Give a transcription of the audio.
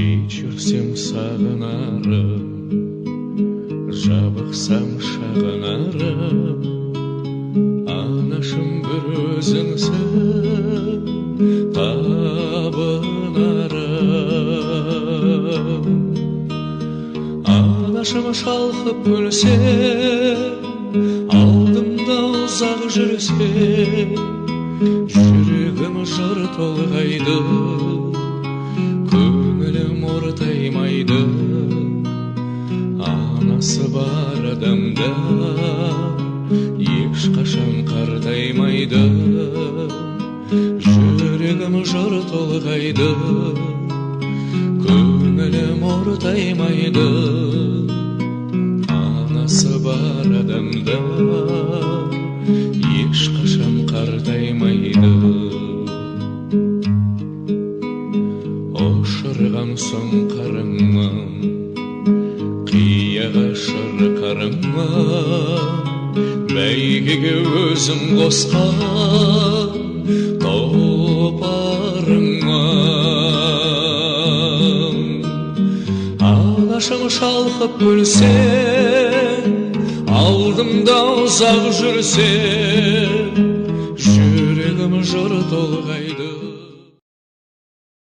кешірсем сағынарым, жабықсам шағынарым, анашым бір өзіңсің табынарым. Анашым шалқып күлсе, алдымда ұзақ жүрсе, жүрегім жыр толғайды, көңілім ортаймайды. Анасы бар адамда ешқашан қартаймайды, жүрегім жыр толғайды, көңілім ортаймайды. Анасы бар адамда ешқашан қартаймайды. Ошырған соң қарыңмын, қияға шырқарыңмын, бәйгеге өзім қосқан тұлпарыңмын. Анашым шалқып күлсе, алдымда ұзақ жүрсе, жүрегім жыр толғайды.